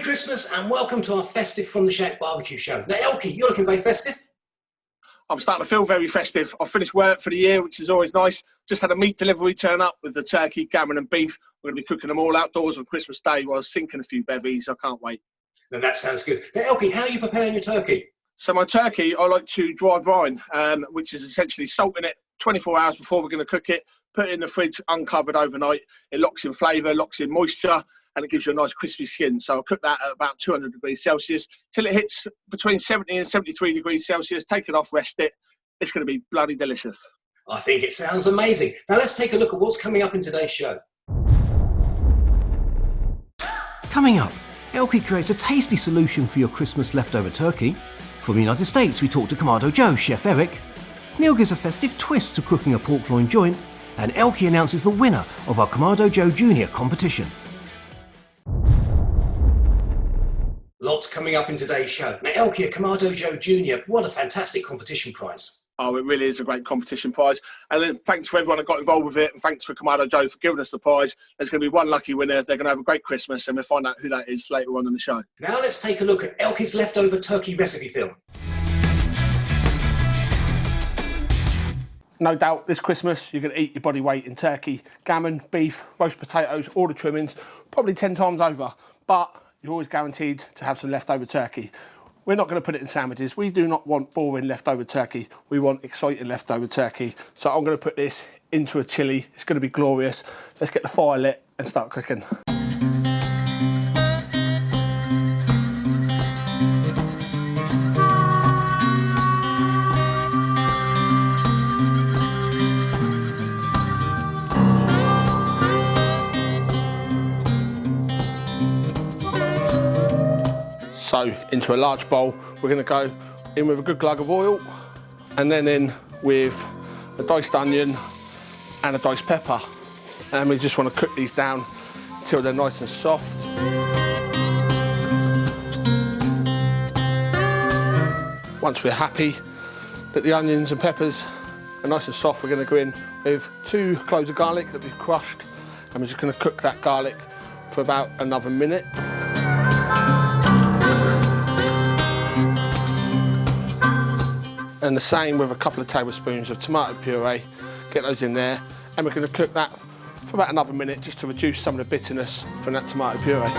Christmas and welcome to our Festive from the Shack barbecue show. Now, Elky, you're looking very festive. I'm starting to feel very festive. I've finished work for the year, which is always nice. Just had a meat delivery turn up with the turkey, gammon and beef. We're going to be cooking them all outdoors on Christmas Day while sinking a few bevies. I can't wait. Now, that sounds good. Now, Elky, how are you preparing your turkey? So my turkey, I like to dry brine, which is essentially salting it 24 hours before we're going to cook it, put it in the fridge uncovered overnight. It locks in flavour, locks in moisture, and it gives you a nice crispy skin. So I'll cook that at about 200 degrees Celsius till it hits between 70 and 73 degrees Celsius. Take it off, rest it. It's going to be bloody delicious. I think it sounds amazing. Now let's take a look at what's coming up in today's show. Coming up, Elky creates a tasty solution for your Christmas leftover turkey. From the United States, we talk to Kamado Joe, Chef Eric. Neal gives a festive twist to cooking a pork loin joint. And Elky announces the winner of our Kamado Joe Junior competition. Lots coming up in today's show. Now, Elky, a Kamado Joe Junior, what a fantastic competition prize. Oh, it really is a great competition prize. And then thanks for everyone that got involved with it. And thanks for Kamado Joe for giving us the prize. There's going to be one lucky winner. They're going to have a great Christmas, and we'll find out who that is later on in the show. Now let's take a look at Elky's leftover turkey recipe film. No doubt this Christmas you're going to eat your body weight in turkey, gammon, beef, roast potatoes, all the trimmings, probably 10 times over. But you're always guaranteed to have some leftover turkey. We're not going to put it in sandwiches. We do not want boring leftover turkey. We want exciting leftover turkey. So I'm going to put this into a chilli. It's going to be glorious. Let's get the fire lit and start cooking. So into a large bowl, we're going to go in with a good glug of oil and then in with a diced onion and a diced pepper. And we just want to cook these down until they're nice and soft. Once we're happy that the onions and peppers are nice and soft, we're going to go in with 2 cloves of garlic that we've crushed, and we're just going to cook that garlic for about another minute. And the same with a couple of tablespoons of tomato puree. Get those in there, and we're going to cook that for about another minute just to reduce some of the bitterness from that tomato puree.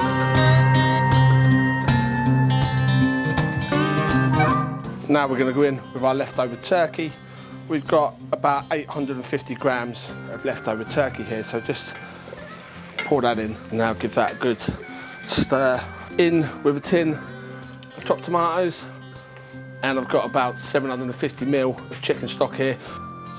Now we're going to go in with our leftover turkey. We've got about 850 grams of leftover turkey here, so just pour that in and now give that a good stir. In with a tin of chopped tomatoes. And I've got about 750 ml of chicken stock here.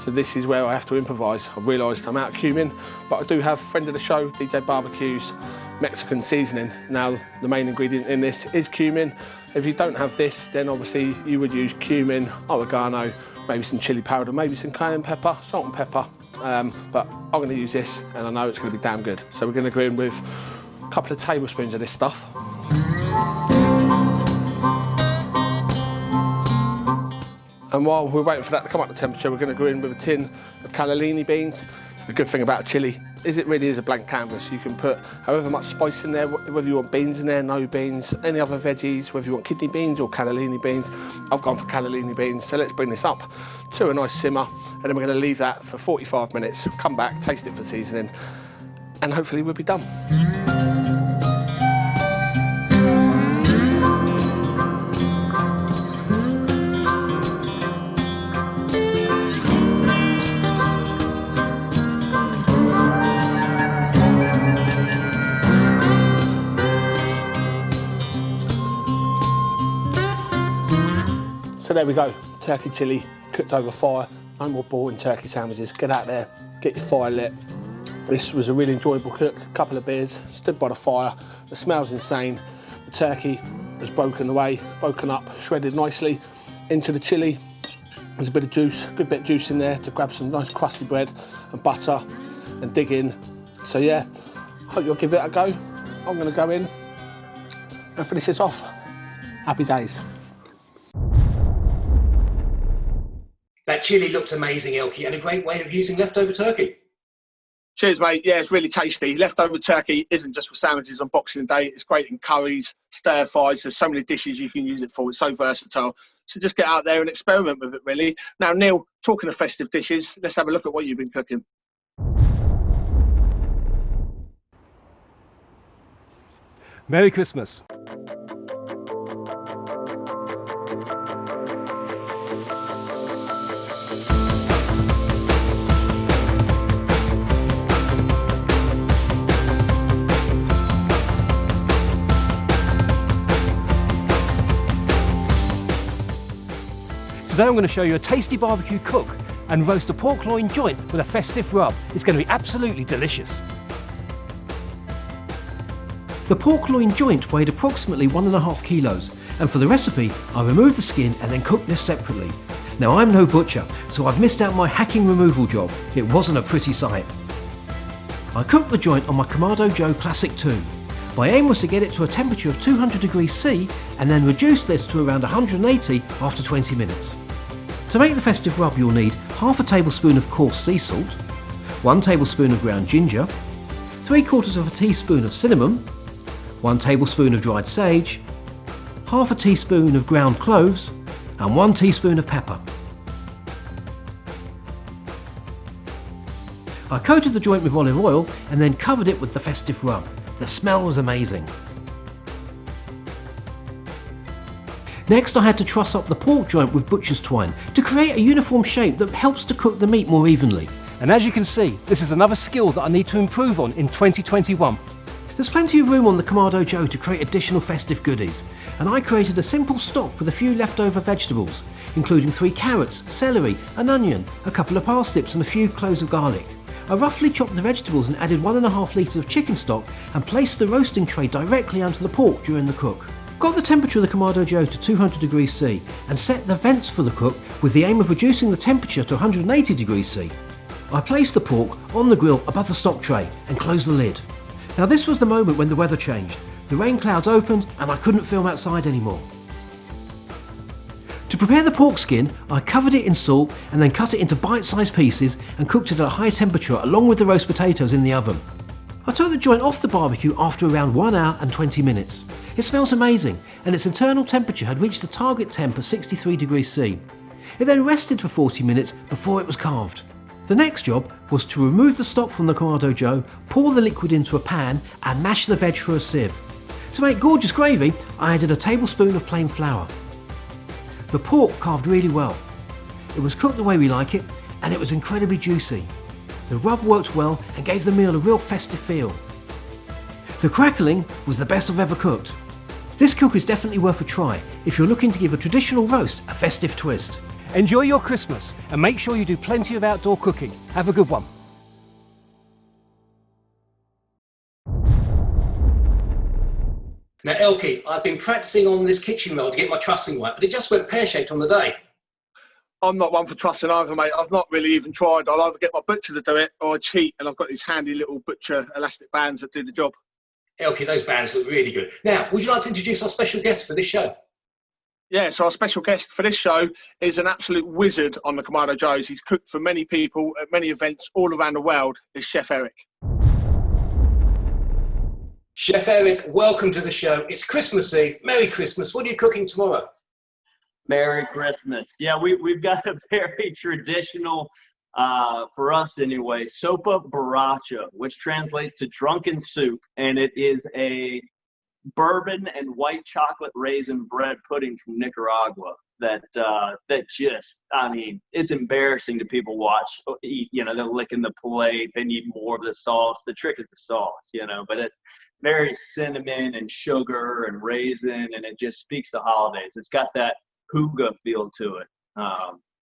So this is where I have to improvise. I've realised I'm out of cumin, but I do have friend of the show, DJ Barbecue's Mexican seasoning. Now, the main ingredient in this is cumin. If you don't have this, then obviously you would use cumin, oregano, maybe some chili powder, maybe some cayenne pepper, salt and pepper. But I'm going to use this, and I know it's going to be damn good. So we're going to go in with a couple of tablespoons of this stuff. And while we're waiting for that to come up to temperature, we're going to go in with a tin of cannellini beans. The good thing about chilli is it really is a blank canvas. You can put however much spice in there, whether you want beans in there, no beans, any other veggies, whether you want kidney beans or cannellini beans. I've gone for cannellini beans, so let's bring this up to a nice simmer, and then we're going to leave that for 45 minutes, come back, taste it for seasoning, and hopefully we'll be done. So there we go, turkey chilli cooked over fire. No more boring turkey sandwiches. Get out there, get your fire lit. This was a really enjoyable cook. A couple of beers, stood by the fire. The smell's insane. The turkey has broken away, broken up, shredded nicely into the chilli. There's a bit of juice, a good bit of juice in there to grab some nice crusty bread and butter and dig in. So yeah, hope you'll give it a go. I'm gonna go in and finish this off. Happy days. That chilli looked amazing, Elky, and a great way of using leftover turkey. Cheers, mate. Yeah, it's really tasty. Leftover turkey isn't just for sandwiches on Boxing Day. It's great in curries, stir fries. There's so many dishes you can use it for. It's so versatile. So just get out there and experiment with it, really. Now, Neal, talking of festive dishes, let's have a look at what you've been cooking. Merry Christmas. Today I'm going to show you a tasty barbecue cook and roast a pork loin joint with a festive rub. It's going to be absolutely delicious. The pork loin joint weighed approximately 1.5 kilos, and for the recipe I removed the skin and then cooked this separately. Now I'm no butcher, so I've missed out my hacking removal job. It wasn't a pretty sight. I cooked the joint on my Kamado Joe Classic 2. My aim was to get it to a temperature of 200 degrees C and then reduce this to around 180 after 20 minutes. To make the festive rub you'll need half a tablespoon of coarse sea salt, 1 tablespoon of ground ginger, 3/4 of a teaspoon of cinnamon, 1 tablespoon of dried sage, half a teaspoon of ground cloves and 1 teaspoon of pepper. I coated the joint with olive oil and then covered it with the festive rub. The smell was amazing. Next I had to truss up the pork joint with butcher's twine to create a uniform shape that helps to cook the meat more evenly. And as you can see, this is another skill that I need to improve on in 2021. There's plenty of room on the Kamado Joe to create additional festive goodies, and I created a simple stock with a few leftover vegetables, including 3 carrots, celery, an onion, a couple of parsnips and a few cloves of garlic. I roughly chopped the vegetables and added 1.5 litres of chicken stock and placed the roasting tray directly onto the pork during the cook. Got the temperature of the Kamado Joe to 200 degrees C and set the vents for the cook with the aim of reducing the temperature to 180 degrees C. I placed the pork on the grill above the stock tray and closed the lid. Now this was the moment when the weather changed. The rain clouds opened and I couldn't film outside anymore. To prepare the pork skin, I covered it in salt and then cut it into bite-sized pieces and cooked it at a high temperature along with the roast potatoes in the oven. I took the joint off the barbecue after around 1 hour and 20 minutes. It smells amazing and its internal temperature had reached the target temp of 63 degrees C. It then rested for 40 minutes before it was carved. The next job was to remove the stock from the Kamado Joe, pour the liquid into a pan and mash the veg through a sieve. To make gorgeous gravy, I added a tablespoon of plain flour. The pork carved really well. It was cooked the way we like it and it was incredibly juicy. The rub worked well and gave the meal a real festive feel. The crackling was the best I've ever cooked. This cook is definitely worth a try if you're looking to give a traditional roast a festive twist. Enjoy your Christmas and make sure you do plenty of outdoor cooking. Have a good one. Now, Elky, I've been practicing on this kitchen roll to get my trussing right, but it just went pear-shaped on the day. I'm not one for trussing either, mate. I've not really even tried. I'll either get my butcher to do it or I cheat, and I've got these handy little butcher elastic bands that do the job. Elky, those bands look really good. Now, would you like to introduce our special guest for this show? Yeah, so our special guest for this show is an absolute wizard on the Kamado Joes. He's cooked for many people at many events all around the world. Is Chef Eric. Chef Eric, welcome to the show. It's Christmas Eve. Merry Christmas. What are you cooking tomorrow? Merry Christmas. Yeah, we've got a very traditional, for us anyway, sopa borracha, which translates to drunken soup, and it is a bourbon and white chocolate raisin bread pudding from Nicaragua that just, I mean, it's embarrassing to people eat, you know, they're licking the plate, they need more of the sauce. The trick is the sauce, you know, but it's very cinnamon and sugar and raisin, and it just speaks to holidays. It's got that hygge feel to it,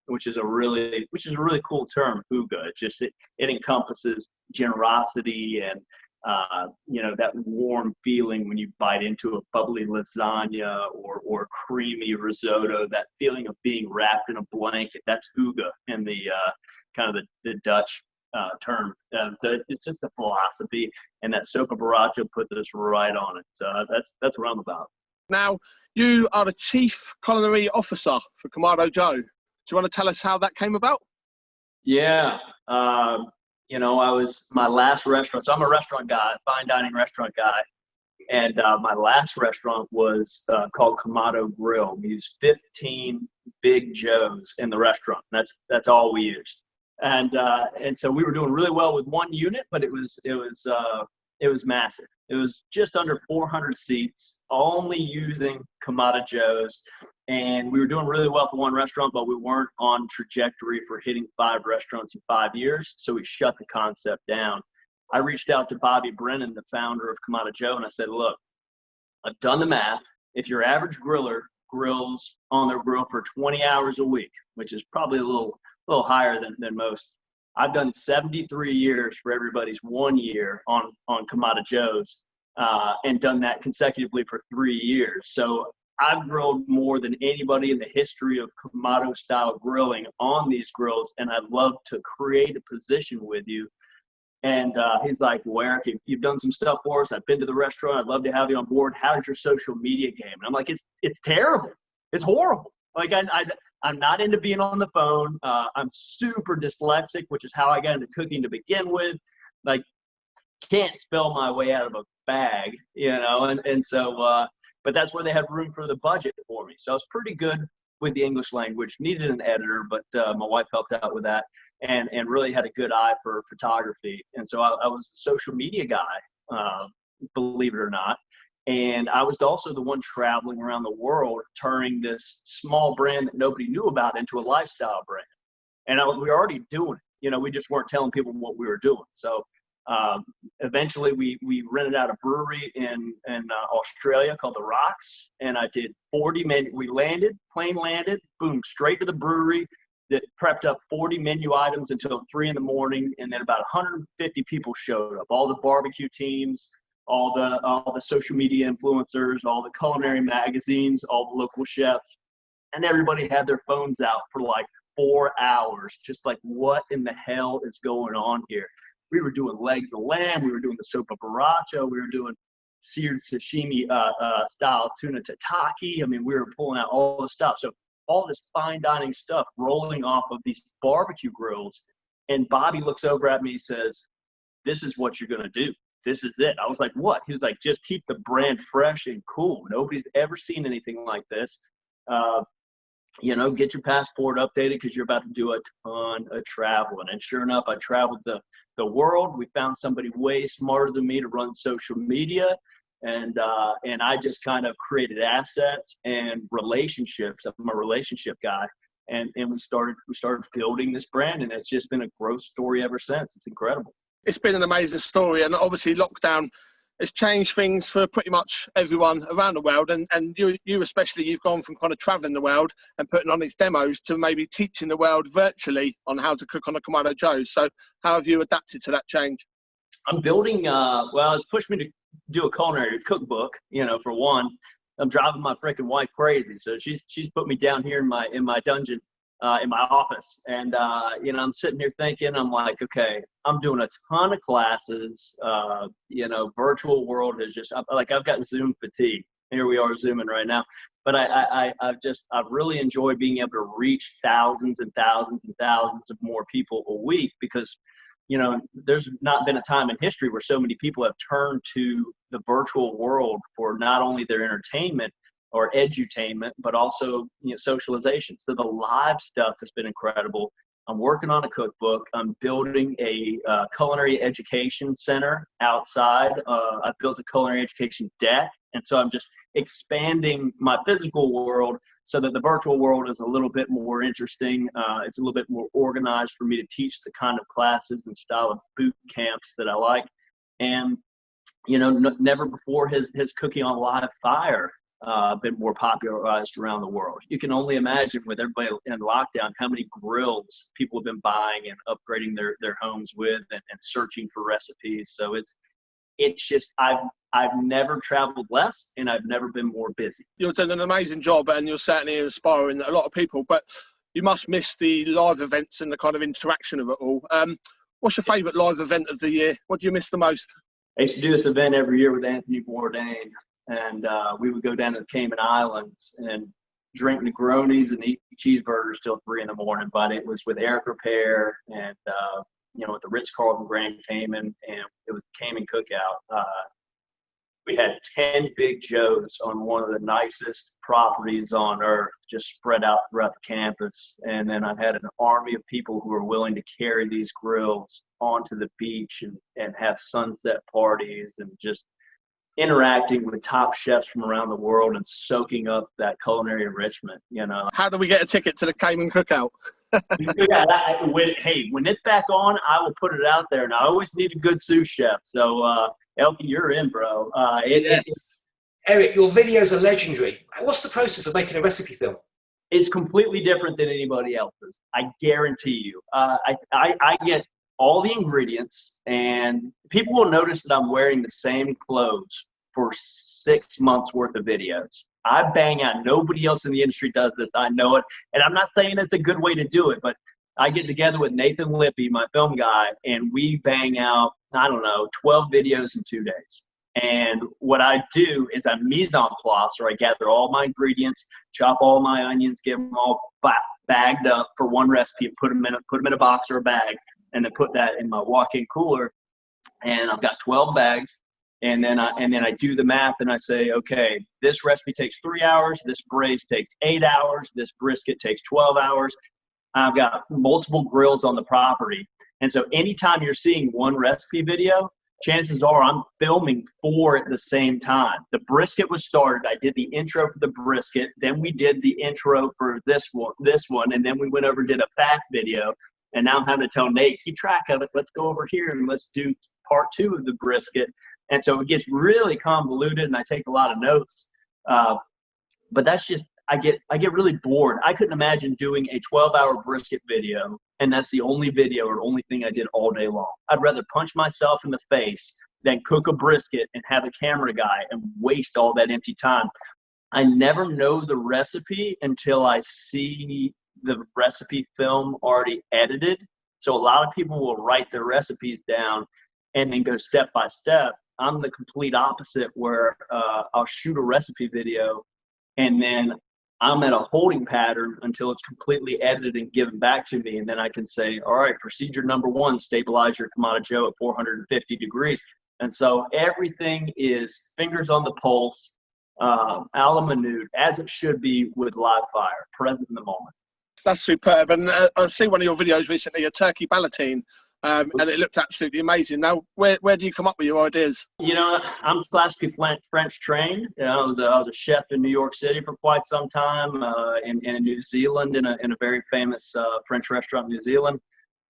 which is a really cool term, hygge. It encompasses generosity and you know, that warm feeling when you bite into a bubbly lasagna or creamy risotto, that feeling of being wrapped in a blanket. That's hygge in the kind of the Dutch term. So it's just a philosophy, and that sopa borracha puts us right on it. So that's what I'm about. Now, you are the Chief Culinary Officer for Kamado Joe. Do you want to tell us how that came about? Yeah. You know, my last restaurant, so I'm a restaurant guy, fine dining restaurant guy. And my last restaurant was called Kamado Grill. We used 15 Big Joes in the restaurant. That's all we used. And so we were doing really well with one unit, but it was massive. It was just under 400 seats, only using Kamado Joes. And we were doing really well for one restaurant, but we weren't on trajectory for hitting 5 restaurants in 5 years. So we shut the concept down. I reached out to Bobby Brennan, the founder of Kamado Joe, and I said, look, I've done the math. If your average griller grills on their grill for 20 hours a week, which is probably a little higher than most, I've done 73 years for everybody's 1 year on Kamado Joe's, and done that consecutively for 3 years. So I've grilled more than anybody in the history of Kamado style grilling on these grills, and I'd love to create a position with you. And he's like, well, Eric, you've done some stuff for us. I've been to the restaurant. I'd love to have you on board. How's your social media game? And I'm like, it's terrible. It's horrible. Like, I'm not into being on the phone. I'm super dyslexic, which is how I got into cooking to begin with. Like, can't spell my way out of a bag, and so, but that's where they had room for the budget for me. So I was pretty good with the English language, needed an editor, but my wife helped out with that. And really had a good eye for photography. And so I was the social media guy, believe it or not. And I was also the one traveling around the world, turning this small brand that nobody knew about into a lifestyle brand. And we were already doing it. We just weren't telling people what we were doing. So eventually we rented out a brewery in Australia called The Rocks. And I did 40 menu. We plane landed, boom, straight to the brewery. That prepped up 40 menu items until 3 a.m, and then about 150 people showed up. All the barbecue teams, all the social media influencers, all the culinary magazines, all the local chefs, and everybody had their phones out for like 4 hours, just like, what in the hell is going on here? We were doing legs of lamb, we were doing the sopa borracha, we were doing seared sashimi style tuna tataki. I mean, we were pulling out all the stuff. So all this fine dining stuff rolling off of these barbecue grills. And Bobby looks over at me and says, this is what you're going to do. This is it. I was like, what? He was like, just keep the brand fresh and cool. Nobody's ever seen anything like this. Get your passport updated because you're about to do a ton of traveling. And sure enough, I traveled the world. We found somebody way smarter than me to run social media. And I just kind of created assets and relationships. I'm a relationship guy, and we started building this brand, and it's just been a growth story ever since. It's incredible. It's been an amazing story, and obviously lockdown has changed things for pretty much everyone around the world. And you especially, you've gone from kind of traveling the world and putting on these demos to maybe teaching the world virtually on how to cook on a Kamado Joe. So how have you adapted to that change? I'm building. It's pushed me to do a culinary cookbook, for one. I'm driving my freaking wife crazy. So she's put me down here in my dungeon, in my office. And, I'm sitting here thinking, I'm like, okay, I'm doing a ton of classes. Virtual world is just I've got Zoom fatigue. Here we are Zooming right now. But I've really enjoyed being able to reach thousands and thousands and thousands of more people a week, because there's not been a time in history where so many people have turned to the virtual world for not only their entertainment or edutainment, but also socialization. So the live stuff has been incredible. I'm working on a cookbook. I'm building a culinary education center outside. I've built a culinary education deck. And so I'm just expanding my physical world so that the virtual world is a little bit more interesting. It's a little bit more organized for me to teach the kind of classes and style of boot camps that I like. And, never before has cooking on live fire been more popularized around the world. You can only imagine, with everybody in lockdown, how many grills people have been buying and upgrading their homes with, and searching for recipes. So it's just, I've never traveled less, and I've never been more busy. You're doing an amazing job, and you're certainly inspiring a lot of people, but you must miss the live events and the kind of interaction of it all. What's your favourite live event of the year? What do you miss the most? I used to do this event every year with Anthony Bourdain, and we would go down to the Cayman Islands and drink Negronis and eat cheeseburgers till 3 a.m. But it was with Eric Repair and at the Ritz-Carlton Grand Cayman, and it was the Cayman Cookout. We had 10 Big Joes on one of the nicest properties on earth, just spread out throughout the campus. And then I had an army of people who were willing to carry these grills onto the beach and have sunset parties and just interacting with top chefs from around the world and soaking up that culinary enrichment, you know. How do we get a ticket to the Cayman Cookout? When it's back on, I will put it out there. And I always need a good sous chef. So, Elky, you're in, bro. Yes. Eric, your videos are legendary. What's the process of making a recipe film? It's completely different than anybody else's. I guarantee you. I get all the ingredients, and people will notice that I'm wearing the same clothes for 6 months worth of videos. I bang out. Nobody else in the industry does this. I know it. And I'm not saying it's a good way to do it, but I get together with Nathan Lippy, my film guy, and we bang out, 12 videos in 2 days. And what I do is I mise en place, or I gather all my ingredients, chop all my onions, get them all bagged up for one recipe, and put them in a box or a bag, and then put that in my walk-in cooler. And I've got 12 bags. And then I do the math and I say, okay, this recipe takes 3 hours. This braise takes 8 hours. This brisket takes 12 hours. I've got multiple grills on the property. And so anytime you're seeing one recipe video, chances are I'm filming 4 at the same time. The brisket was started. I did the intro for the brisket. Then we did the intro for this one. And then we went over and did a fast video. And now I'm having to tell Nate, keep track of it. Let's go over here and let's do part 2 of the brisket. And so it gets really convoluted, and I take a lot of notes. But that's just, I get really bored. I couldn't imagine doing a 12-hour brisket video, and that's the only video or only thing I did all day long. I'd rather punch myself in the face than cook a brisket and have a camera guy and waste all that empty time. I never know the recipe until I see the recipe film already edited. So a lot of people will write their recipes down and then go step by step. I'm the complete opposite, where I'll shoot a recipe video and then I'm at a holding pattern until it's completely edited and given back to me. And then I can say, all right, procedure number 1, stabilize your Kamado Joe at 450 degrees. And so everything is fingers on the pulse, a la minute, as it should be with live fire, present in the moment. That's superb. And I've seen one of your videos recently, a turkey ballotine. And it looked absolutely amazing. Now, where do you come up with your ideas? You know, I'm classically French trained. You know, I was a chef in New York City for quite some time, in New Zealand, in a very famous French restaurant in New Zealand.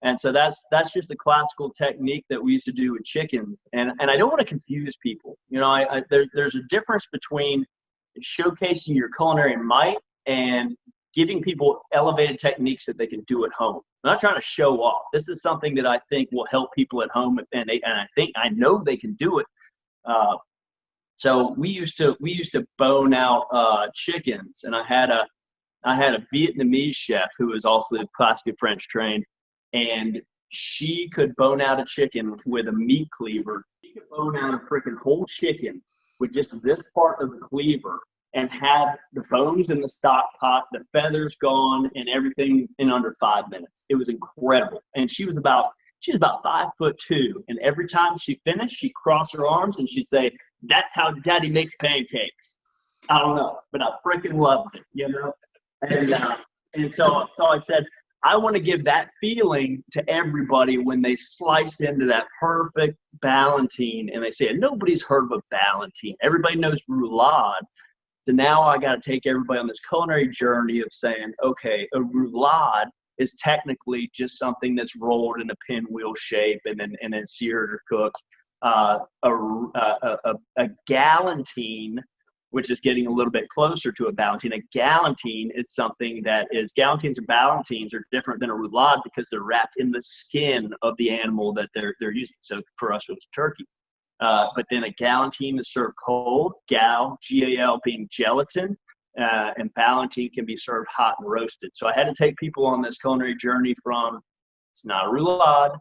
And so that's just a classical technique that we used to do with chickens. And I don't want to confuse people. You know, there's a difference between showcasing your culinary might and giving people elevated techniques that they can do at home. I'm not trying to show off. This is something that I think will help people at home, and I know they can do it. So we used to bone out chickens, and I had a Vietnamese chef who was also classically French trained, and she could bone out a chicken with a meat cleaver. She could bone out a freaking whole chicken with just this part of the cleaver, and had the bones in the stock pot, the feathers gone, and everything in under 5 minutes. It was incredible. And she was about 5'2", and every time she finished, she'd cross her arms and she'd say, "That's how Daddy makes pancakes." I don't know, but I freaking loved it, you know. And so I said, I want to give that feeling to everybody when they slice into that perfect ballotine, and they say, nobody's heard of a ballotine. Everybody knows roulade. So now I got to take everybody on this culinary journey of saying, okay, a roulade is technically just something that's rolled in a pinwheel shape and then seared or cooked. A galantine, which is getting a little bit closer to a ballotine. A galantine is something that is, galantines and ballotines are different than a roulade because they're wrapped in the skin of the animal that they're using. So for us, it was turkey. But then a galantine is served cold, G-A-L being gelatin, and ballotine can be served hot and roasted. So I had to take people on this culinary journey from, it's not a roulade,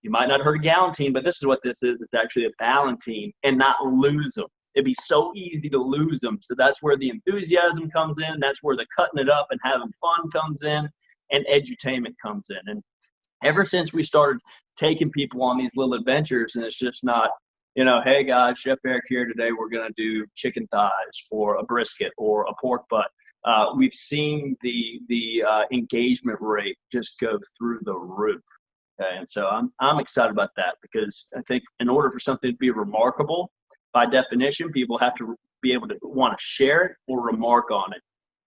you might not have heard of galantine, but this is what this is. It's actually a ballotine, and not lose them. It'd be so easy to lose them. So that's where the enthusiasm comes in. That's where the cutting it up and having fun comes in, and edutainment comes in. And ever since we started taking people on these little adventures, and it's just not hey guys, Chef Eric here. Today we're going to do chicken thighs for a brisket or a pork butt. We've seen the engagement rate just go through the roof. Okay, and so I'm excited about that, because I think in order for something to be remarkable, by definition, people have to be able to want to share it or remark on it.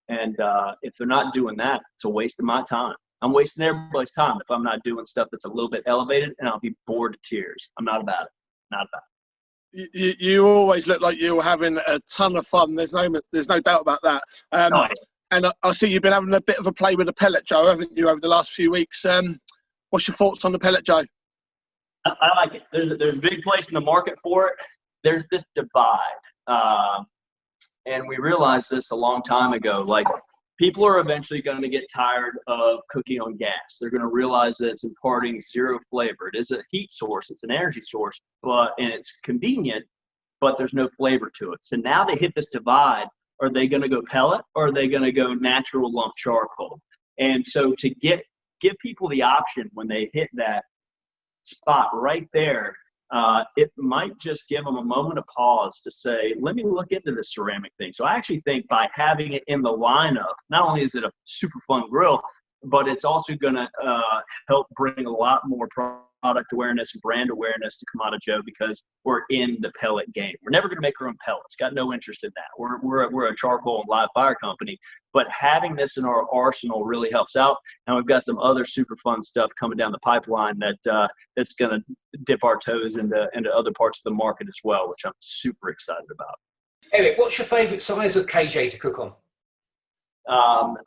And if they're not doing that, it's a waste of my time. I'm wasting everybody's time if I'm not doing stuff that's a little bit elevated, and I'll be bored to tears. I'm not about it. Not about it. You always look like you're having a ton of fun. There's no doubt about that. And I see you've been having a bit of a play with the pellet Joe, haven't you, over the last few weeks? What's your thoughts on the pellet Joe? I like it. There's a big place in the market for it. There's this divide. And we realized this a long time ago. Like, people are eventually going to get tired of cooking on gas. They're going to realize that it's imparting zero flavor. It is a heat source. It's an energy source, and it's convenient, but there's no flavor to it. So now they hit this divide. Are they going to go pellet, or are they going to go natural lump charcoal? And so to give people the option when they hit that spot right there, it might just give them a moment of pause to say, let me look into this ceramic thing. So I actually think by having it in the lineup, not only is it a super fun grill, but it's also going to help bring a lot more product awareness and brand awareness to Kamado Joe, because we're in the pellet game. We're never going to make our own pellets. Got no interest in that. We're a charcoal and live fire company, but having this in our arsenal really helps out. And we've got some other super fun stuff coming down the pipeline that's going to dip our toes into other parts of the market as well, which I'm super excited about. Eric, what's your favorite size of KJ to cook on?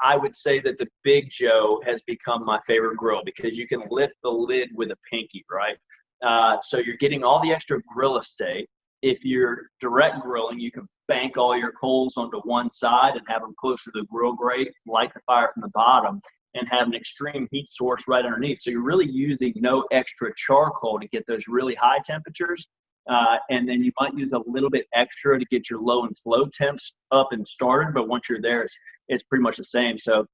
I would say that the Big Joe has become my favorite grill, because you can lift the lid with a pinky, right? So you're getting all the extra grill estate. If you're direct grilling, you can bank all your coals onto one side and have them closer to the grill grate, light the fire from the bottom, and have an extreme heat source right underneath. So you're really using no extra charcoal to get those really high temperatures. And then you might use a little bit extra to get your low and slow temps up and started. But once you're there, it's pretty much the same. So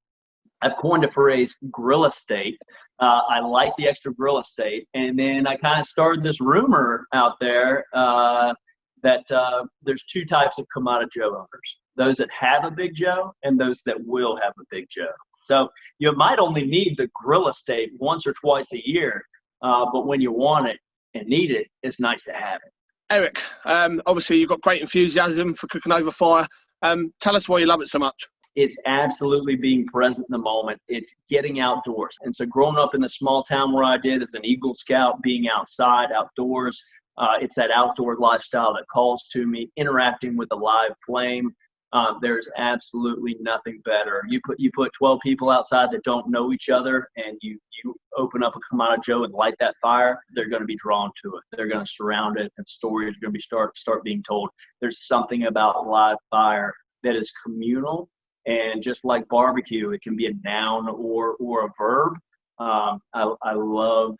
I've coined a phrase, grill estate. I like the extra grill estate. And then I kind of started this rumor out there that there's two types of Kamado Joe owners: those that have a Big Joe and those that will have a Big Joe. So you might only need the grill estate once or twice a year, but when you want it and need it, it's nice to have it. Eric, obviously you've got great enthusiasm for cooking over fire. Tell us why you love it so much. It's absolutely being present in the moment. It's getting outdoors. And so growing up in the small town where I did as an Eagle Scout, being outside, outdoors, it's that outdoor lifestyle that calls to me, interacting with a live flame. There's absolutely nothing better. You put 12 people outside that don't know each other, and you open up a Kamado Joe and light that fire, they're going to be drawn to it. They're going to surround it, and stories are going to be start being told. There's something about live fire that is communal, and just like barbecue, it can be a noun or a verb. I love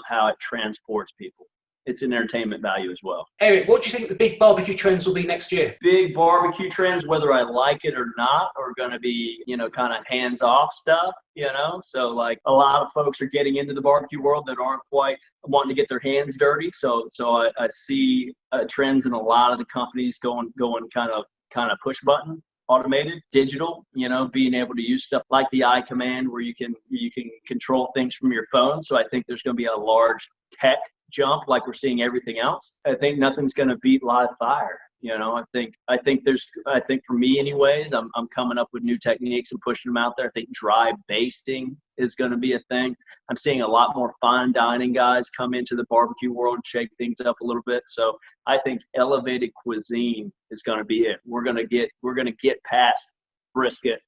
how it transports people. It's an entertainment value as well. Eric, what do you think the big barbecue trends will be next year? Big barbecue trends, whether I like it or not, are going to be, kind of hands-off stuff, So, like, a lot of folks are getting into the barbecue world that aren't quite wanting to get their hands dirty. So I see trends in a lot of the companies going kind of push button, automated, digital, being able to use stuff like the iCommand where you can control things from your phone. So I think there's going to be a large tech jump like we're seeing everything else. I think nothing's going to beat live fire. I think for me anyways, I'm coming up with new techniques and pushing them out there. I think dry basting is going to be a thing. I'm seeing a lot more fine dining guys come into the barbecue world and shake things up a little bit. So I think elevated cuisine is going to be it. We're going to get past brisket,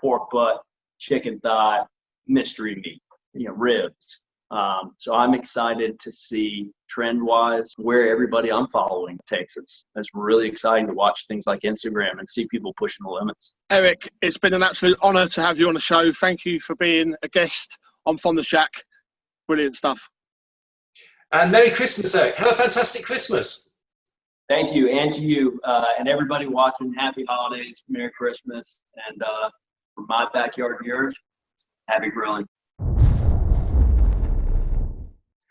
pork butt, chicken thigh, mystery meat, ribs. So I'm excited to see trend-wise where everybody I'm following takes us. It's really exciting to watch things like Instagram and see people pushing the limits. Eric, it's been an absolute honour to have you on the show. Thank you for being a guest on From the Shack. Brilliant stuff. And Merry Christmas, Eric. Have a fantastic Christmas. Thank you, and to you, and everybody watching. Happy holidays, Merry Christmas, and from my backyard to yours, happy grilling.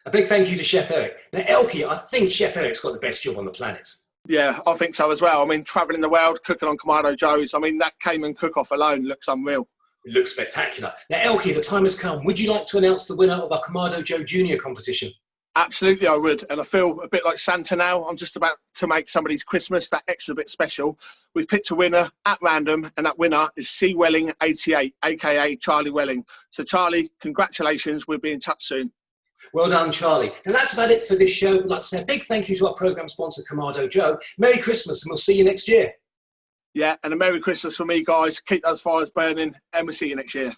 A big thank you to Chef Eric. Now, Elky, I think Chef Eric's got the best job on the planet. Yeah, I think so as well. I mean, travelling the world, cooking on Kamado Joe's, I mean, that Cayman cook-off alone looks unreal. It looks spectacular. Now, Elky, the time has come. Would you like to announce the winner of our Kamado Joe Junior competition? Absolutely, I would. And I feel a bit like Santa now. I'm just about to make somebody's Christmas that extra bit special. We've picked a winner at random, and that winner is C. Welling 88, aka Charlie Welling. So, Charlie, congratulations. We'll be in touch soon. Well done, Charlie. And that's about it for this show. I'd like to say a big thank you to our programme sponsor, Kamado Joe. Merry Christmas, and we'll see you next year. Yeah, and a Merry Christmas from me, guys. Keep those fires burning, and we'll see you next year.